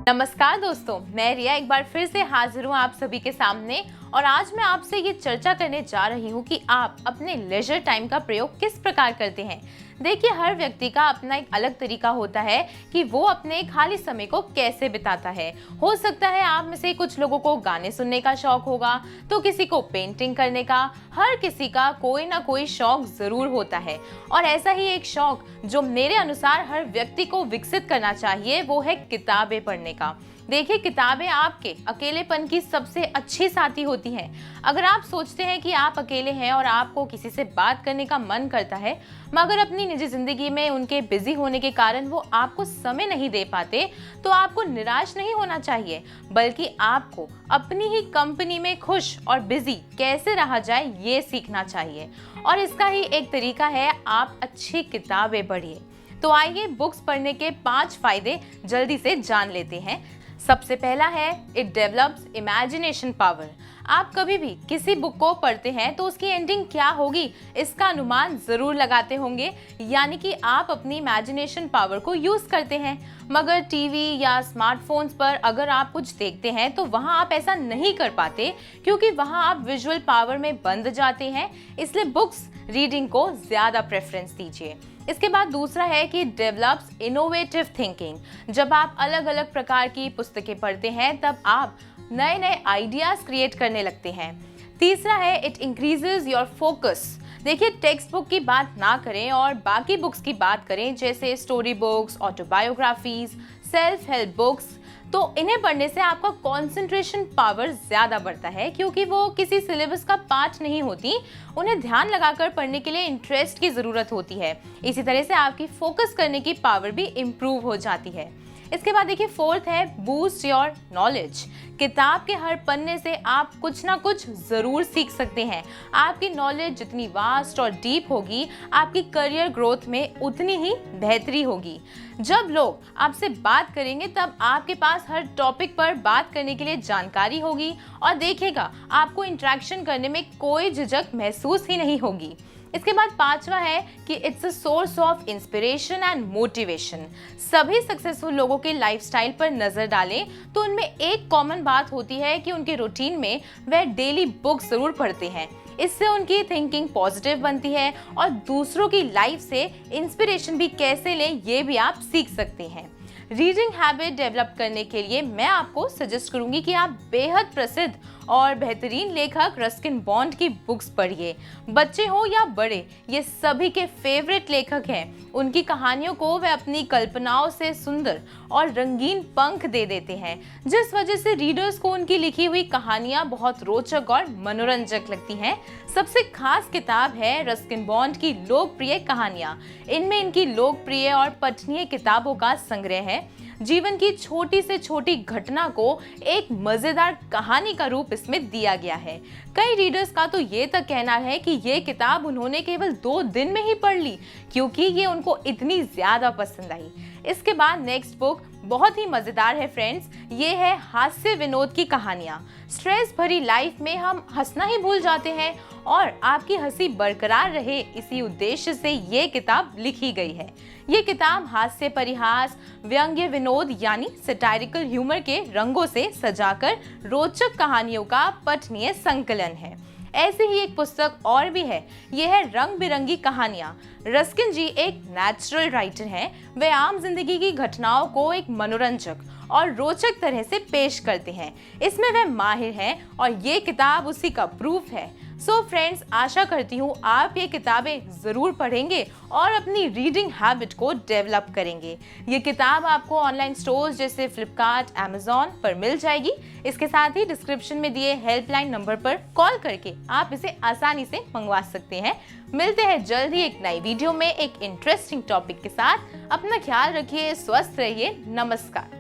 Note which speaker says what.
Speaker 1: नमस्कार दोस्तों, मैं रिया एक बार फिर से हाजिर हूँ आप सभी के सामने। और आज मैं आपसे ये चर्चा करने जा रही हूँ कि आप अपने लेजर टाइम का प्रयोग किस प्रकार करते हैं। देखिए, हर व्यक्ति का अपना एक अलग तरीका होता है कि वो अपने खाली समय को कैसे बिताता है। हो सकता है आप में से कुछ लोगों को गाने सुनने का शौक होगा, तो किसी को पेंटिंग करने का। हर किसी का कोई ना कोई शौक जरूर होता है और ऐसा ही एक शौक जो मेरे अनुसार हर व्यक्ति को विकसित करना चाहिए वो है किताबें पढ़ने का। देखिए, किताबें आपके अकेलेपन की सबसे अच्छी साथी होती हैं। अगर आप सोचते हैं कि आप अकेले हैं और आपको किसी से बात करने का मन करता है, मगर अपनी निजी जिंदगी में उनके बिजी होने के कारण वो आपको समय नहीं दे पाते, तो आपको निराश नहीं होना चाहिए, बल्कि आपको अपनी ही कंपनी में खुश और बिजी कैसे रहा जाए ये सीखना चाहिए। और इसका ही एक तरीका है, आप अच्छी किताबें पढ़िए। तो आइए बुक्स पढ़ने के 5 फायदे जल्दी से जान लेते हैं। सबसे पहला है, इट डेवलप्स इमेजिनेशन पावर। आप कभी भी किसी बुक को पढ़ते हैं तो उसकी एंडिंग क्या होगी इसका अनुमान जरूर लगाते होंगे, यानी कि आप अपनी इमेजिनेशन पावर को यूज करते हैं। मगर टीवी या स्मार्टफोन्स पर अगर आप कुछ देखते हैं तो वहां आप ऐसा नहीं कर पाते, क्योंकि वहां आप विजुअल पावर में बंध जाते हैं। इसलिए बुक्स रीडिंग को ज्यादा प्रेफरेंस दीजिए। इसके बाद दूसरा है कि डेवलप्स इनोवेटिव थिंकिंग। जब आप अलग अलग प्रकार की पुस्तकें पढ़ते हैं तब आप नए नए आइडियाज क्रिएट करने लगते हैं। तीसरा है, इट इंक्रीजेस योर फोकस। देखिए, टेक्स्ट बुक की बात ना करें और बाकी बुक्स की बात करें, जैसे story books, autobiographies, self help books, तो इन्हें पढ़ने से आपका कंसंट्रेशन पावर ज्यादा बढ़ता है, क्योंकि वो किसी सिलेबस का पार्ट नहीं होती। उन्हें ध्यान लगाकर पढ़ने के लिए इंटरेस्ट की जरूरत होती है। इसी तरह से आपकी फोकस करने की पावर भी इम्प्रूव हो जाती है। इसके बाद देखिए, फोर्थ है, बूस्ट योर नॉलेज। किताब के हर पन्ने से आप कुछ ना कुछ जरूर सीख सकते हैं। आपकी नॉलेज जितनी वास्ट और डीप होगी, आपकी करियर ग्रोथ में उतनी ही बेहतरी होगी। जब लोग आपसे बात करेंगे तब आपके पास हर टॉपिक पर बात करने के लिए जानकारी होगी और देखिएगा, आपको इंटरेक्शन करने में कोई झिझक महसूस ही नहीं होगी। इसके बाद 5वां है कि it's a source of inspiration and motivation. सभी सक्सेसफुल लोगों के लाइफस्टाइल पर नजर डालें तो उनमें एक कॉमन बात होती है कि उनके रूटीन में वह डेली बुक जरूर पढ़ते हैं। इससे उनकी थिंकिंग पॉजिटिव बनती है और दूसरों की लाइफ से इंस्पिरेशन भी कैसे लें ये भी आप सीख सकते हैं। रीडिंग हैबिट डेवलप करने के लिए मैं आपको सजेस्ट करूंगी कि आप बेहद प्रसिद्ध और बेहतरीन लेखक रस्किन बॉन्ड की बुक्स पढ़िए। बच्चे हो या बड़े, ये सभी के फेवरेट लेखक हैं। उनकी कहानियों को वे अपनी कल्पनाओं से सुंदर और रंगीन पंख दे देते हैं, जिस वजह से रीडर्स को उनकी लिखी हुई कहानियां बहुत रोचक और मनोरंजक लगती हैं। सबसे खास किताब है रस्किन बॉन्ड की लोकप्रिय कहानियां। इनमें इनकी लोकप्रिय और पठनीय किताबों का संग्रह है। जीवन की छोटी से छोटी घटना को एक मजेदार कहानी का रूप इसमें दिया गया है। कई रीडर्स का तो ये तक कहना है कि ये किताब उन्होंने केवल 2 दिन में ही पढ़ ली, क्योंकि ये उनको इतनी ज्यादा पसंद आई। इसके बाद नेक्स्ट बुक बहुत ही मजेदार है फ्रेंड्स, ये है हास्य विनोद की कहानियां। स्ट्रेस भरी लाइफ में हम हंसना ही भूल जाते हैं और आपकी हंसी बरकरार रहे, इसी उद्देश्य से ये किताब लिखी गई है। ये किताब हास्य परिहास, व्यंग्य विनोद यानी सैटारिकल ह्यूमर के रंगों से सजाकर रोचक कहानियों का पठनीय संकलन है। ऐसी ही एक पुस्तक और भी है, यह है रंग बिरंगी कहानियां। रस्किन जी एक नेचुरल राइटर हैं। वे आम जिंदगी की घटनाओं को एक मनोरंजक और रोचक तरह से पेश करते हैं। इसमें वे माहिर हैं और ये किताब उसी का प्रूफ है। सो फ्रेंड्स, आशा करती हूँ आप ये किताबें जरूर पढ़ेंगे और अपनी रीडिंग हैबिट को डेवलप करेंगे। ये किताब आपको ऑनलाइन स्टोर्स जैसे फ्लिपकार्ट, अमेजॉन पर मिल जाएगी। इसके साथ ही डिस्क्रिप्शन में दिए हेल्पलाइन नंबर पर कॉल करके आप इसे आसानी से मंगवा सकते हैं। मिलते हैं जल्द ही एक नई वीडियो में एक इंटरेस्टिंग टॉपिक के साथ। अपना ख्याल रखिए, स्वस्थ रहिए। नमस्कार।